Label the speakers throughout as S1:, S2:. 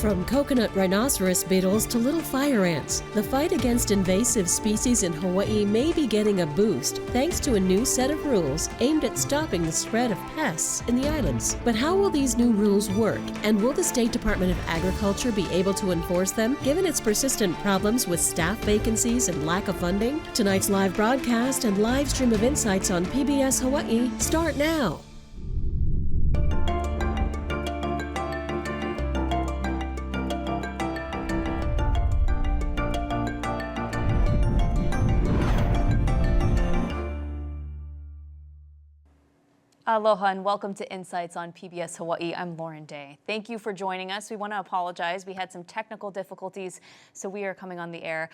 S1: From coconut rhinoceros beetles to little fire ants, the fight against invasive species in Hawaii may be getting a boost thanks to a new set of rules aimed at stopping the spread of pests in the islands. But how will these new rules work, and will the State Department of Agriculture be able to enforce them, given its persistent problems with staff vacancies and lack of funding? Tonight's live broadcast and live stream of insights on PBS Hawaiʻi start now.
S2: Aloha and welcome to Insights on PBS Hawaiʻi. I'm Lauren Day. Thank you for joining us. We want to apologize. We had some technical difficulties, so we are coming on the air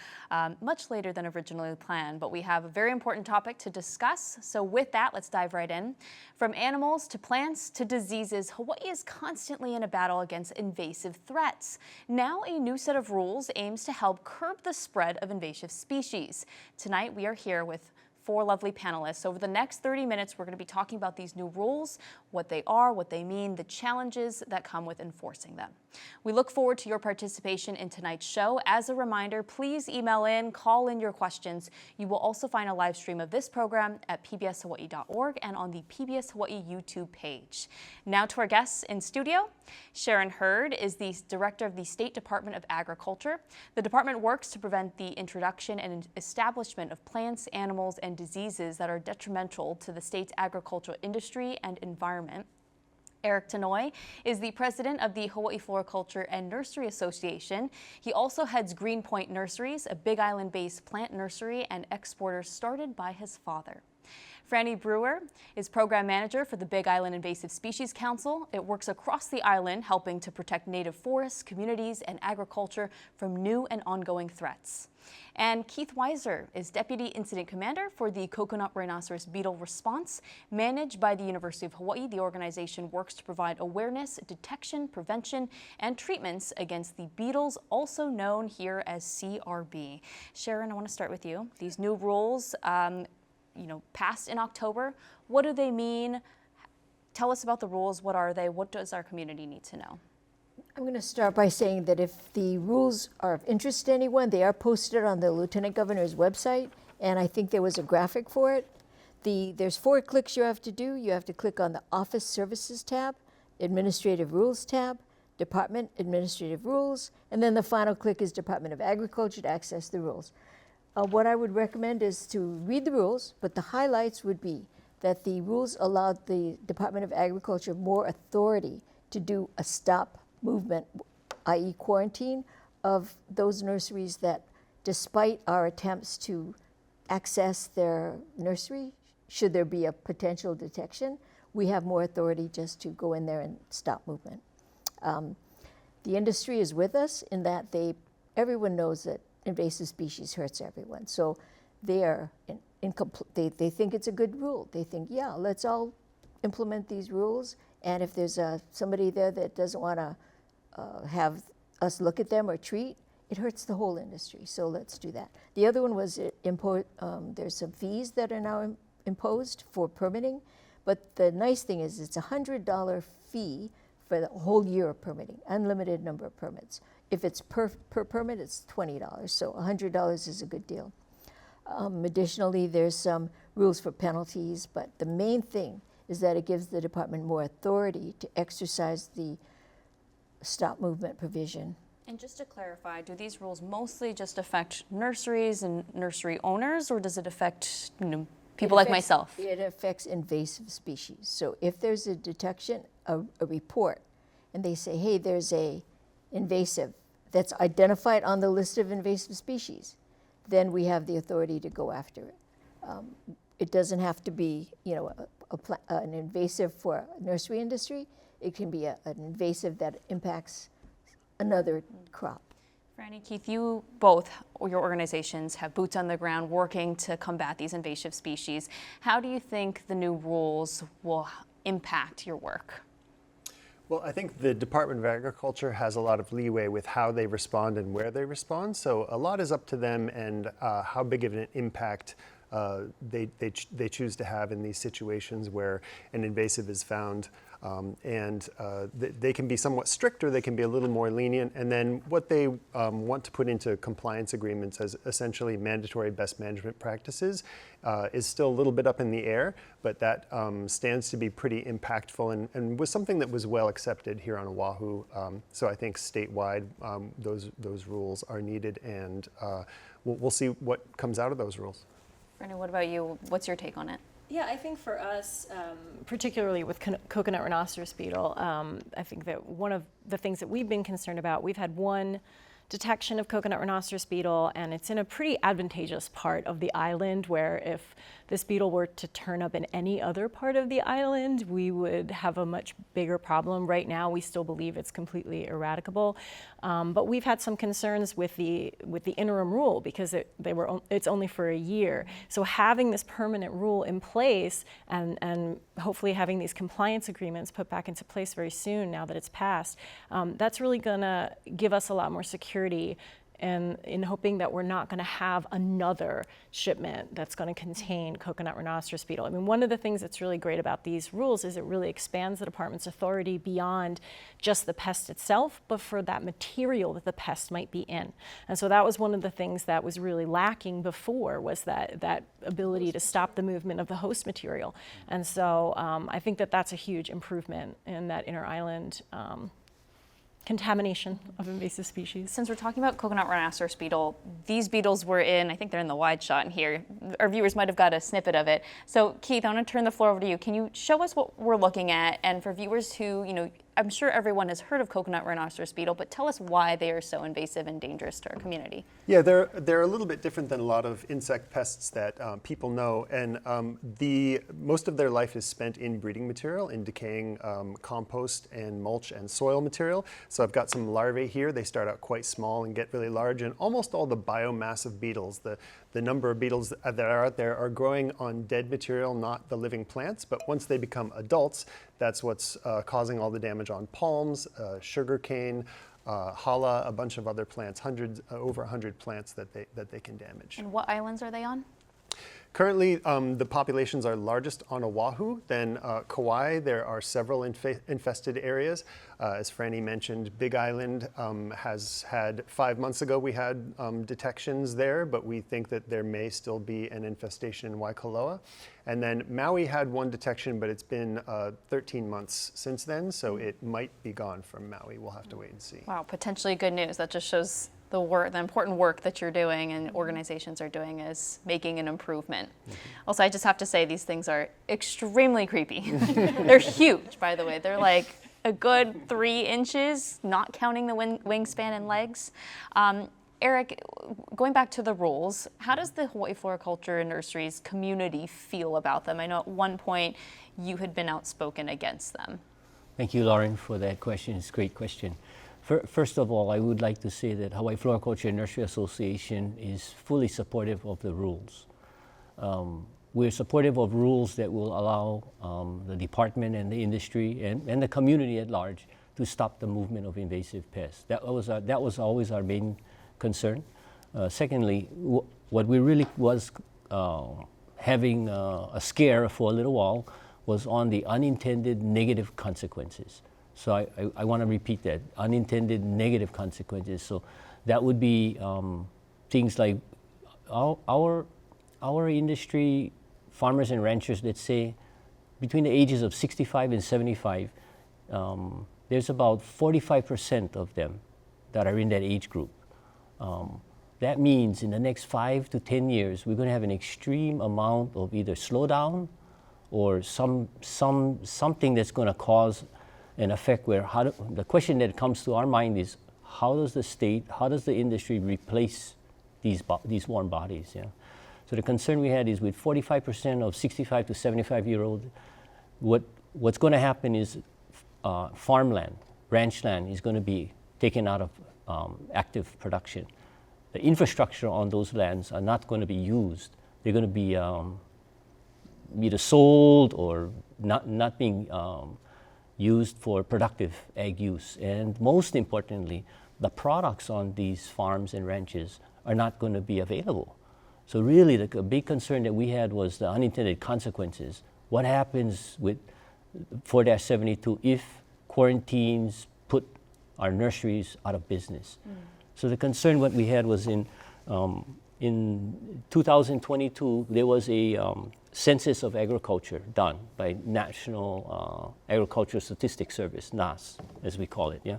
S2: much later than originally planned, but we have a very important topic to discuss. So with that, let's dive right in. From animals to plants to diseases, Hawaii is constantly in a battle against invasive threats. Now a new set of rules aims to help curb the spread of invasive species. Tonight we are here with 4 lovely panelists. Over the next 30 minutes, we're going to be talking about these new rules, what they are, what they mean, the challenges that come with enforcing them. We look forward to your participation in tonight's show. As a reminder, please email in, call in your questions. You will also find a live stream of this program at pbshawaiʻi.org and on the PBS Hawaiʻi YouTube page. Now to our guests in studio. Sharon Hurd is the Director of the State Department of Agriculture. The department works to prevent the introduction and establishment of plants, animals, and diseases that are detrimental to the state's agricultural industry and environment. Tanouye is the president of the Hawaii Floriculture and Nursery Association. He also heads Greenpoint Nurseries, a Big Island-based plant nursery and exporter started by his father. Franny Brewer is program manager for the Big Island Invasive Species Council. It works across the island, helping to protect native forests, communities, and agriculture from new and ongoing threats. And Keith Weiser is Deputy Incident Commander for the Coconut Rhinoceros Beetle Response. Managed by the University of Hawaii, the organization works to provide awareness, detection, prevention, and treatments against the beetles, also known here as CRB. Sharon, I want to start with you. These new rules, passed in October. What do they mean? Tell us about the rules. What are they? What does our community need to know?
S3: I'm going to start by saying that if the rules are of interest to anyone, they are posted on the Lieutenant Governor's website, and I think there was a graphic for it. There's 4 clicks you have to do. You have to click on the Office Services tab, Administrative Rules tab, Department Administrative Rules, and then the final click is Department of Agriculture to access the rules. What I would recommend is to read the rules, but the highlights would be that the rules allowed the Department of Agriculture more authority to do a stop movement, i.e. quarantine, of those nurseries that, despite our attempts to access their nursery, should there be a potential detection, we have more authority just to go in there and stop movement. The industry is with us in that everyone knows that invasive species hurts everyone. So they are they think it's a good rule. They think, yeah, let's all implement these rules. And if there's somebody there that doesn't want to have us look at them or treat, it hurts the whole industry. So let's do that. The other one was there's some fees that are now imposed for permitting. But the nice thing is it's a $100 fee for the whole year of permitting, unlimited number of permits. If it's per permit, it's $20, so $100 is a good deal. Additionally, there's some rules for penalties, but the main thing is that it gives the department more authority to exercise the stop movement provision.
S2: And just to clarify, do these rules mostly just affect nurseries and nursery owners, or does it affect people like myself?
S3: It affects invasive species. So if there's a detection, a report, and they say, hey, there's a invasive that's identified on the list of invasive species, then we have the authority to go after it. It doesn't have to be, an invasive for a nursery industry. It can be an invasive that impacts another crop.
S2: Franny, Keith, you both, or your organizations, have boots on the ground working to combat these invasive species. How do you think the new rules will impact your work?
S4: Well, I think the Department of Agriculture has a lot of leeway with how they respond and where they respond. So a lot is up to them and how big of an impact they choose to have in these situations where an invasive is found. They can be somewhat stricter, they can be a little more lenient, and then what they want to put into compliance agreements as essentially mandatory best management practices is still a little bit up in the air, but that stands to be pretty impactful and was something that was well accepted here on Oahu. So I think statewide those rules are needed, and we'll see what comes out of those rules.
S2: Franny, what about you? What's your take on it?
S5: Yeah, I think for us, particularly with coconut rhinoceros beetle, I think that one of the things that we've been concerned about, we've had one detection of coconut rhinoceros beetle, and it's in a pretty advantageous part of the island where if this beetle were to turn up in any other part of the island, we would have a much bigger problem. Right now, we still believe it's completely eradicable, but we've had some concerns with the interim rule because it's only for a year. So having this permanent rule in place and hopefully having these compliance agreements put back into place very soon now that it's passed, that's really gonna give us a lot more security, and in hoping that we're not going to have another shipment that's going to contain coconut rhinoceros beetle. I mean, one of the things that's really great about these rules is it really expands the department's authority beyond just the pest itself, but for that material that the pest might be in. And so that was one of the things that was really lacking before, was that ability to stop the movement of the host material. And so I think that that's a huge improvement in that inter-island contamination of invasive species.
S2: Since we're talking about coconut rhinoceros beetle, these beetles were in, I think they're in the wide shot in here. Our viewers might have got a snippet of it. So Keith, I want to turn the floor over to you. Can you show us what we're looking at? And for viewers who, I'm sure everyone has heard of coconut rhinoceros beetle, but tell us why they are so invasive and dangerous to our community.
S4: Yeah, they're a little bit different than a lot of insect pests that people know, and most of their life is spent in breeding material, in decaying compost and mulch and soil material. So I've got some larvae here. They start out quite small and get really large, and almost all the biomass of beetles, the number of beetles that are out there, are growing on dead material, not the living plants. But once they become adults, that's what's causing all the damage on palms, sugarcane, hala, a bunch of other plants, over 100 plants that they can damage.
S2: And what islands are they on?
S4: Currently, the populations are largest on Oahu. Then Kauai, there are several infested areas. As Franny mentioned, Big Island has had, 5 months ago, we had detections there, but we think that there may still be an infestation in Waikoloa. And then Maui had one detection, but it's been 13 months since then, so it might be gone from Maui. We'll have to wait and see.
S2: Wow, potentially good news. That just shows the important work that you're doing and organizations are doing is making an improvement. Also, I just have to say these things are extremely creepy. They're huge, by the way. They're like a good 3 inches, not counting the wingspan and legs. Eric, going back to the rules, how does the Hawaii Floriculture and Nurseries community feel about them? I know at one point you had been outspoken against them.
S6: Thank you, Lauren, for that question. It's a great question. First of all, I would like to say that Hawaii Floriculture and Nursery Association is fully supportive of the rules. We're supportive of rules that will allow the department and the industry and the community at large to stop the movement of invasive pests. That was always our main concern. Secondly, what we really was having a scare for a little while was on the unintended negative consequences. So I want to repeat that, unintended negative consequences. So that would be things like our industry, farmers and ranchers, let's say, between the ages of 65 and 75, there's about 45% of them that are in that age group. That means in the next 5 to 10 years, we're going to have an extreme amount of either slowdown or something that's going to cause an effect where the question that comes to our mind is, how does the state, how does the industry replace these warm bodies? Yeah? So the concern we had is with 45% of 65 to 75-year-old, what's going to happen is farmland, ranch land is going to be taken out of active production. The infrastructure on those lands are not going to be used. They're going to be either sold or not being used for productive ag use. And most importantly, the products on these farms and ranches are not going to be available. So really, the big concern that we had was the unintended consequences. What happens with 4-72 if quarantines put our nurseries out of business? So the concern what we had was in 2022, there was a census of agriculture done by National Agricultural Statistics Service, NAS, as we call it, yeah?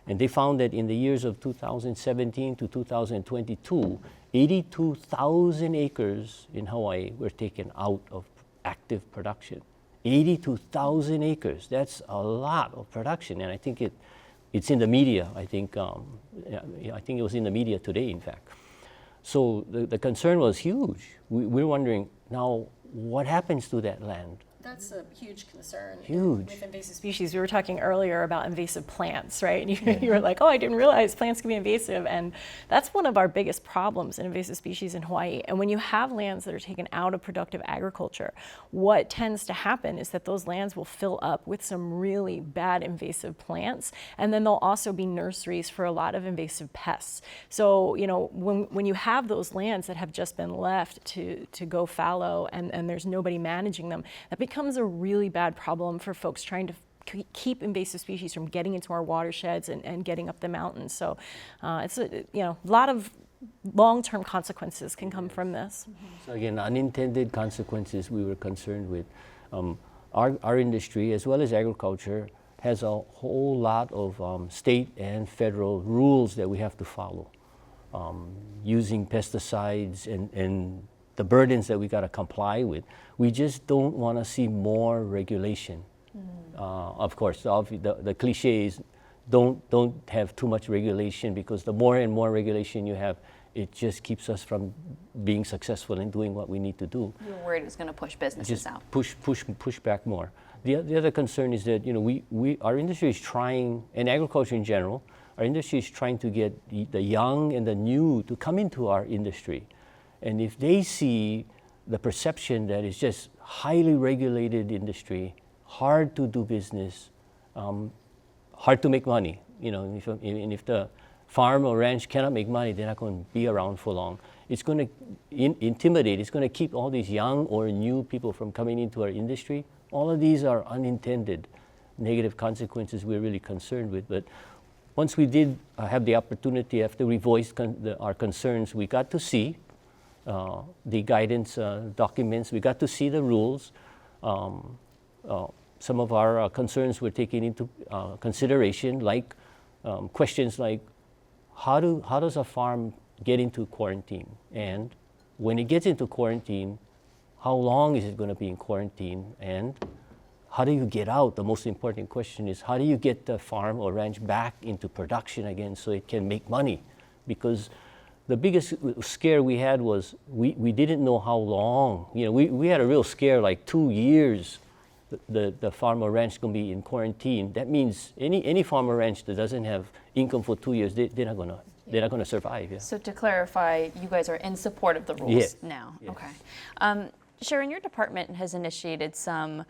S6: And they found that in the years of 2017 to 2022, 82,000 acres in Hawaii were taken out of active production. 82,000 acres, that's a lot of production, and I think it's in the media. I think it was in the media today, in fact. So the concern was huge. We're wondering now, what happens to that land?
S5: That's a huge concern.
S6: Huge.
S5: With invasive species. We were talking earlier about invasive plants, right? And you were like, oh, I didn't realize plants can be invasive. And that's one of our biggest problems in invasive species in Hawaii. And when you have lands that are taken out of productive agriculture, what tends to happen is that those lands will fill up with some really bad invasive plants. And then there'll also be nurseries for a lot of invasive pests. So, you know, when you have those lands that have just been left to go fallow and there's nobody managing them, that becomes a really bad problem for folks trying to keep invasive species from getting into our watersheds and getting up the mountains. So it's a lot of long-term consequences can come from this.
S6: So again, unintended consequences we were concerned with. Our industry, as well as agriculture, has a whole lot of state and federal rules that we have to follow. Using pesticides and the burdens that we got to comply with. We just don't want to see more regulation. Of course, the cliche is don't have too much regulation, because the more and more regulation you have, it just keeps us from being successful in doing what we need to do.
S2: You're worried it's going to push businesses out.
S6: Push back more. The other concern is that our industry is trying, and agriculture in general, our industry is trying to get the young and the new to come into our industry. And if they see the perception that it's just highly regulated industry, hard to do business, hard to make money, if the farm or ranch cannot make money, they're not going to be around for long. It's going to intimidate, it's going to keep all these young or new people from coming into our industry. All of these are unintended negative consequences we're really concerned with. But once we did have the opportunity, after we voiced our concerns, we got to see the guidance documents. We got to see the rules. Some of our concerns were taken into consideration, like questions like, how does a farm get into quarantine? And when it gets into quarantine, how long is it going to be in quarantine? And how do you get out? The most important question is, how do you get the farm or ranch back into production again so it can make money? Because the biggest scare we had was we didn't know how long. We had a real scare, like 2 years the farm or ranch is going to be in quarantine. That means any farm or ranch that doesn't have income for 2 years, they're not going to survive. Yeah.
S2: So to clarify, you guys are in support of the rules now.
S6: Yes.
S2: Okay. Sharon, your department has initiated some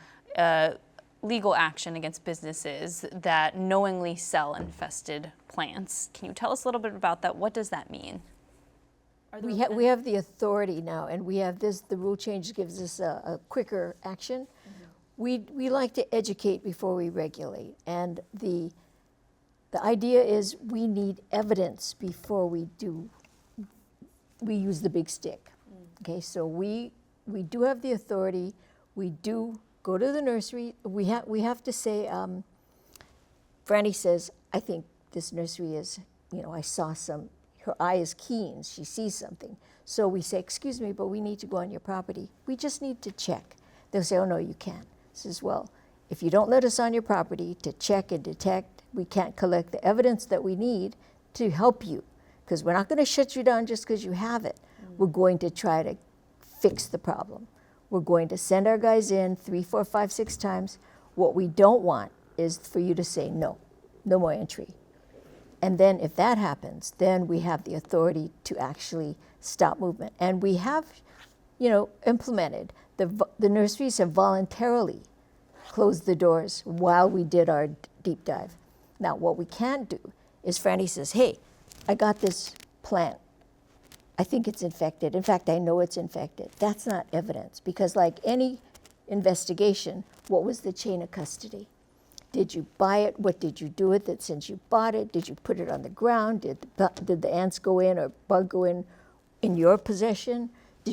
S2: legal action against businesses that knowingly sell infested plants. Can you tell us a little bit about that? What does that mean?
S3: We have the authority now, and we have this. The rule change gives us a quicker action. We like to educate before we regulate, and the idea is we need evidence before we use the big stick. Okay, so we do have the authority. We do go to the nursery. We have to say. Franny says, I think this nursery is. I saw some. Her eye is keen, she sees something. So we say, excuse me, but we need to go on your property. We just need to check. They'll say, oh no, you can't. Says, well, if you don't let us on your property to check and detect, we can't collect the evidence that we need to help you. Because we're not going to shut you down just because you have it. We're going to try to fix the problem. We're going to send our guys in 3, 4, 5, 6 times. What we don't want is for you to say no more entry. And then if that happens, then we have the authority to actually stop movement. And we have, implemented. The nurseries have voluntarily closed the doors while we did our deep dive. Now, what we can't do is Franny says, hey, I got this plant. I think it's infected. In fact, I know it's infected. That's not evidence, because like any investigation, what was the chain of custody? Did you buy it? What did you do with it since you bought it? Did you put it on the ground? Did the ants go in or bug go in your possession?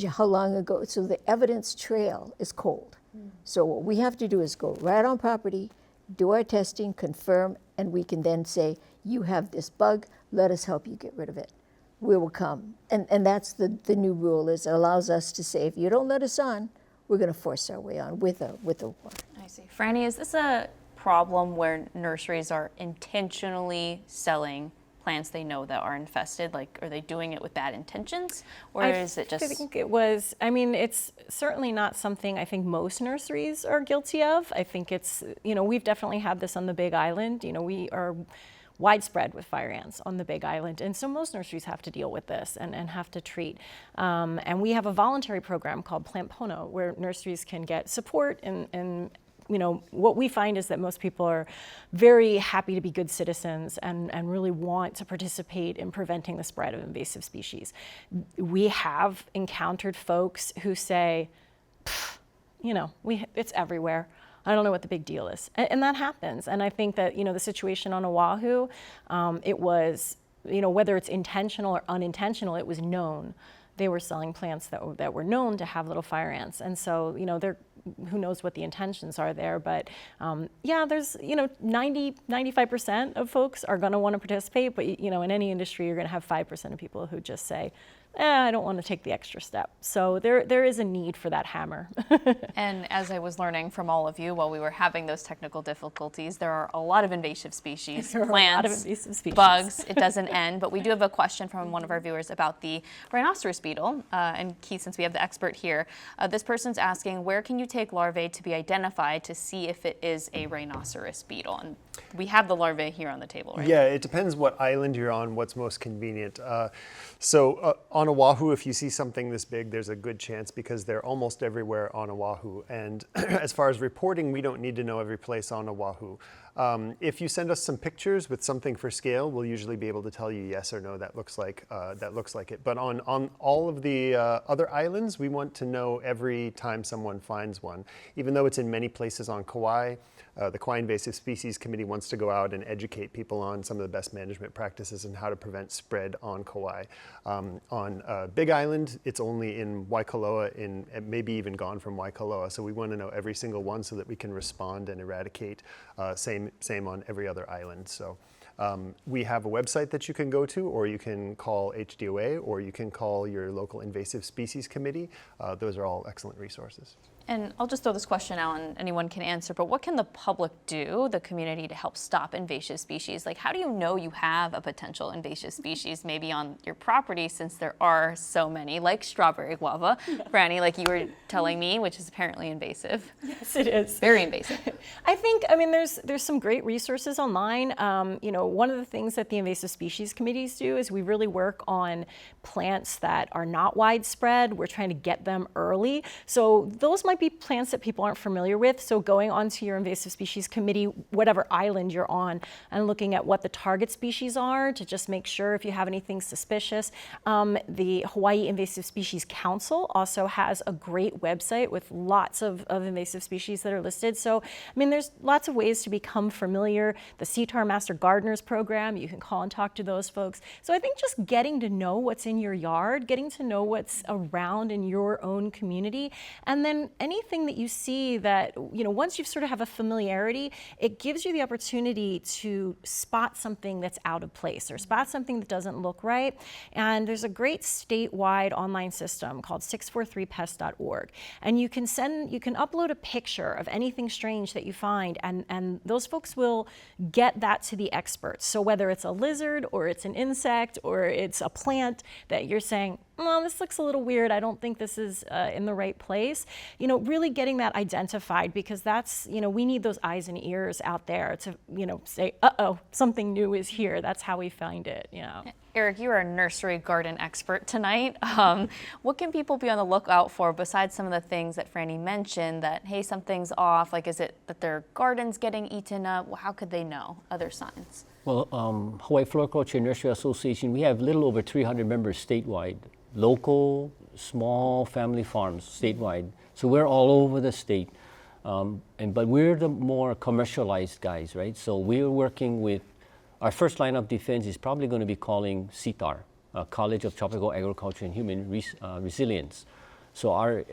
S3: How long ago? So the evidence trail is cold. So what we have to do is go right on property, do our testing, confirm, and we can then say, you have this bug, let us help you get rid of it. We will come. And that's the new rule, is it allows us to say, if you don't let us on, we're going to force our way on with a war.
S2: I see. Franny, is this a problem where nurseries are intentionally selling plants they know that are infested? Like, are they doing it with bad intentions, or is it just?
S5: I think it was. I mean, it's certainly not something I think most nurseries are guilty of. I think it's, we've definitely had this on the Big Island. We are widespread with fire ants on the Big Island, and so most nurseries have to deal with this and have to treat. And we have a voluntary program called Plant Pono, where nurseries can get support and what we find is that most people are very happy to be good citizens and really want to participate in preventing the spread of invasive species. We have encountered folks who say, it's everywhere. I don't know what the big deal is. And that happens. And I think that, the situation on Oahu, it was, whether it's intentional or unintentional, it was known. They were selling plants that were known to have little fire ants. And so, who knows what the intentions are there, but there's, 95% of folks are gonna wanna participate, but in any industry, you're gonna have 5% of people who just say, I don't want to take the extra step. So there is a need for that hammer.
S2: And as I was learning from all of you while we were having those technical difficulties, there are a lot of invasive species, plants, bugs. It doesn't end. But we do have a question from one of our viewers about the rhinoceros beetle. And Keith, since we have the expert here, this person's asking, where can you take larvae to be identified to see if it is a rhinoceros beetle? And we have the larvae here on the table, right?
S4: Yeah, it depends what island you're on, what's most convenient. On Oahu, if you see something this big, there's a good chance, because they're almost everywhere on Oahu. And as far as reporting, we don't need to know every place on Oahu. If you send us some pictures with something for scale, we'll usually be able to tell you yes or no, that looks like it. But on all of the other islands, we want to know every time someone finds one. Even though it's in many places on Kauai, the Kauai Invasive Species Committee wants to go out and educate people on some of the best management practices and how to prevent spread on Kauai. On Big Island, it's only in Waikoloa, and maybe even gone from Waikoloa. So we want to know every single one so that we can respond and eradicate. Same on every other island. So we have a website that you can go to, or you can call HDOA, or you can call your local Invasive Species Committee. Those are all excellent resources.
S2: And I'll just throw this question out and anyone can answer, but what can the public do, the community, to help stop invasive species? Like, how do you know you have a potential invasive species maybe on your property, since there are so many, like strawberry guava, Franny, like you were telling me, which is apparently invasive.
S5: Yes, it is.
S2: Very invasive.
S5: I think, there's some great resources online. One of the things that the invasive species committees do is we really work on plants that are not widespread. We're trying to get them early. So those might be plants that people aren't familiar with. So going onto your invasive species committee, whatever island you're on, and looking at what the target species are to just make sure if you have anything suspicious. The Hawaii Invasive Species Council also has a great website with lots of invasive species that are listed. So, there's lots of ways to become familiar. The CTAR Master Gardeners program, you can call and talk to those folks. So I think just getting to know what's in your yard, getting to know what's around in your own community, and then anything that you see that, once you sort of have a familiarity, it gives you the opportunity to spot something that's out of place or spot something that doesn't look right. And there's a great statewide online system called 643pest.org. And you can upload a picture of anything strange that you find, and those folks will get that to the experts. So whether it's a lizard or it's an insect or it's a plant that you're saying, this looks a little weird, I don't think this is in the right place. Really getting that identified, because that's, we need those eyes and ears out there to, say, uh-oh, something new is here. That's how we find it,
S2: Eric, you are a nursery garden expert tonight. What can people be on the lookout for besides some of the things that Franny mentioned that, hey, something's off? Like, is it that their garden's getting eaten up? How could they know other signs?
S6: Well, Hawaii Floriculture Nursery Association, we have little over 300 members statewide, local, small family farms statewide. So we're all over the state. But we're the more commercialized guys, right? So we're working with, our first line of defense is probably going to be calling CTAR, College of Tropical Agriculture and Human Resilience. So our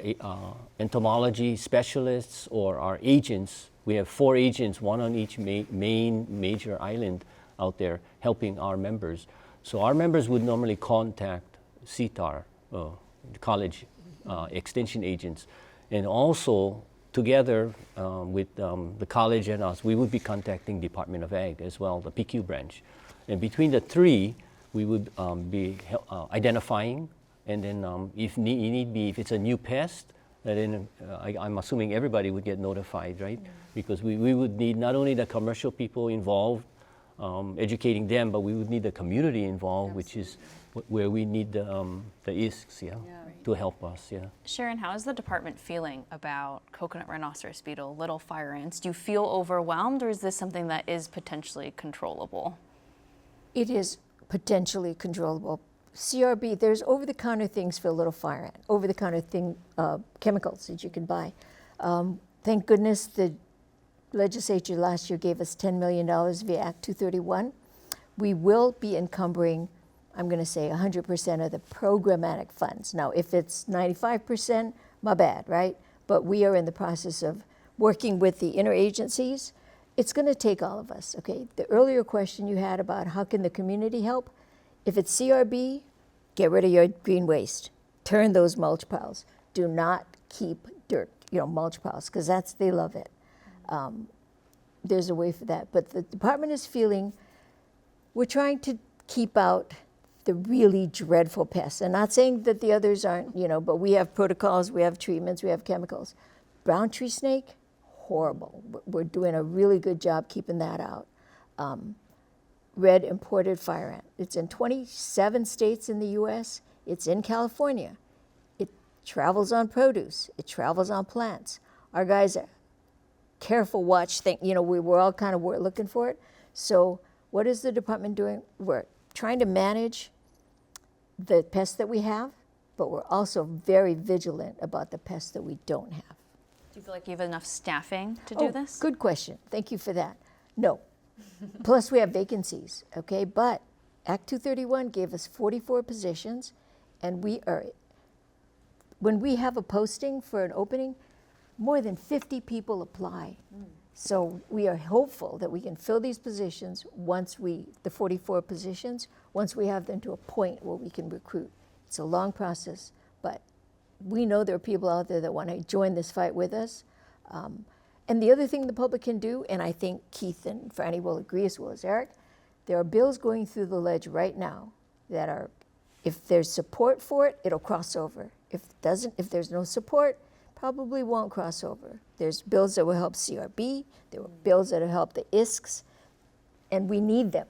S6: entomology specialists or our agents, we have 4 agents, one on each main major island out there helping our members. So our members would normally contact CTAR, the college extension agents, and also together with the college and us, we would be contacting Department of Ag as well, the PQ branch. And between the 3, we would be identifying, and then if need be, if it's a new pest, then I'm assuming everybody would get notified, right? Because we would need not only the commercial people involved, educating them, but we would need the community involved, which is where we need the ISCs, to help us,
S2: Sharon, how is the department feeling about coconut rhinoceros beetle, little fire ants? Do you feel overwhelmed, or is this something that is potentially controllable?
S3: It is potentially controllable. CRB, there's over-the-counter things for little fire ant, over-the-counter chemicals that you can buy. Thank goodness the legislature last year gave us $10 million via Act 231. We will be encumbering, I'm going to say 100% of the programmatic funds. Now, if it's 95%, my bad, right? But we are in the process of working with the interagencies. It's going to take all of us, okay? The earlier question you had about how can the community help, if it's CRB, get rid of your green waste. Turn those mulch piles. Do not keep dirt, mulch piles, because they love it. There's a way for that. But the department is feeling, we're trying to keep out the really dreadful pests. And not saying that the others aren't, but we have protocols, we have treatments, we have chemicals. Brown tree snake, horrible. We're doing a really good job keeping that out. Red imported fire ant. It's in 27 states in the U.S. It's in California. It travels on produce. It travels on plants. Our guys are careful watch thing. We're all kind of looking for it. So what is the department doing? We're trying to manage the pests that we have, but we're also very vigilant about the pests that we don't have.
S2: Do you feel like you have enough staffing to do this?
S3: Good question. Thank you for that. No. Plus we have vacancies, okay? But Act 231 gave us 44 positions, and when we have a posting for an opening, more than 50 people apply. So we are hopeful that we can fill these positions the 44 positions, once we have them to a point where we can recruit. It's a long process, but we know there are people out there that want to join this fight with us. And the other thing the public can do, and I think Keith and Franny will agree as well as Eric, there are bills going through the ledge right now that are, if there's support for it, it'll cross over. If there's no support, probably won't cross over. There's bills that will help CRB, there are bills that will help the ISCs, and we need them.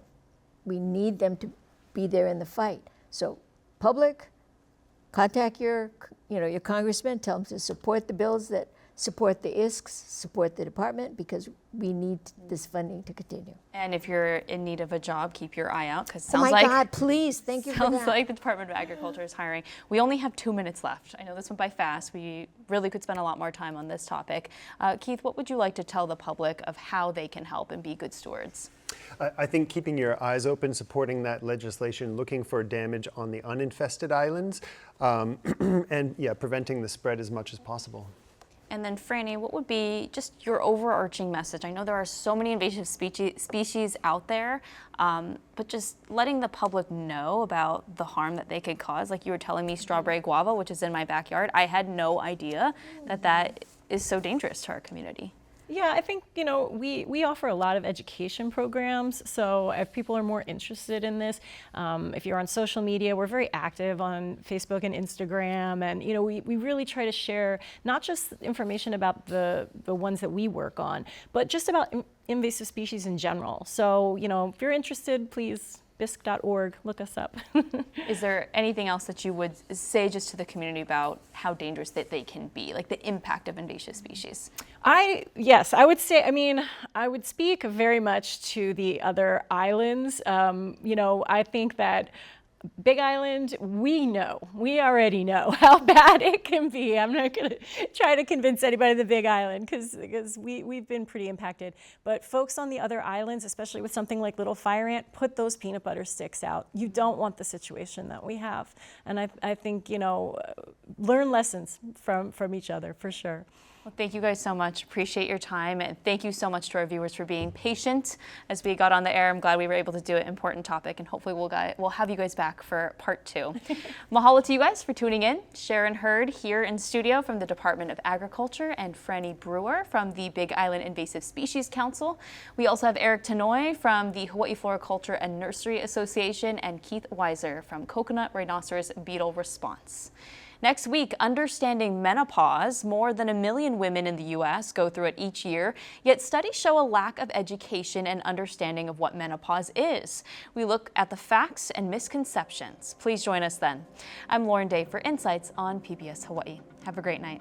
S3: We need them to be there in the fight. So public, contact your congressman, tell them to support the bills that support the ISCs, support the department, because we need this funding to continue.
S2: And if you're in need of a job, keep your eye out, because
S3: Oh my God, please, thank you for that.
S2: Sounds like the Department of Agriculture is hiring. We only have 2 minutes left. I know this went by fast. We really could spend a lot more time on this topic. Keith, what would you like to tell the public of how they can help and be good stewards?
S4: I think keeping your eyes open, supporting that legislation, looking for damage on the uninfested islands, and preventing the spread as much as possible.
S2: And then Franny, what would be just your overarching message? I know there are so many invasive species out there, but just letting the public know about the harm that they could cause. Like you were telling me strawberry guava, which is in my backyard. I had no idea that is so dangerous to our community.
S5: Yeah, I think, we offer a lot of education programs. So if people are more interested in this, if you're on social media, we're very active on Facebook and Instagram. And, we really try to share not just information about the ones that we work on, but just about invasive species in general. So, if you're interested, please bisc.org. Look us up.
S2: Is there anything else that you would say just to the community about how dangerous that they can be, like the impact of invasive species?
S5: Yes, I would say, I would speak very much to the other islands. I think that Big Island, we already know how bad it can be. I'm not going to try to convince anybody of the Big Island because we've been pretty impacted. But folks on the other islands, especially with something like little fire ant, put those peanut butter sticks out. You don't want the situation that we have. And I think, learn lessons from each other for sure.
S2: Well, thank you guys so much. Appreciate your time. And thank you so much to our viewers for being patient as we got on the air. I'm glad we were able to do an important topic, and hopefully we'll have you guys back for part 2. Mahalo to you guys for tuning in. Sharon Hurd here in studio from the Department of Agriculture, and Franny Brewer from the Big Island Invasive Species Council. We also have Tanouye from the Hawaii Floriculture and Nursery Association, and Keith Weiser from Coconut Rhinoceros Beetle Response. Next week, understanding menopause. More than 1 million women in the U.S. go through it each year, yet studies show a lack of education and understanding of what menopause is. We look at the facts and misconceptions. Please join us then. I'm Lauren Day for Insights on PBS Hawaii. Have a great night.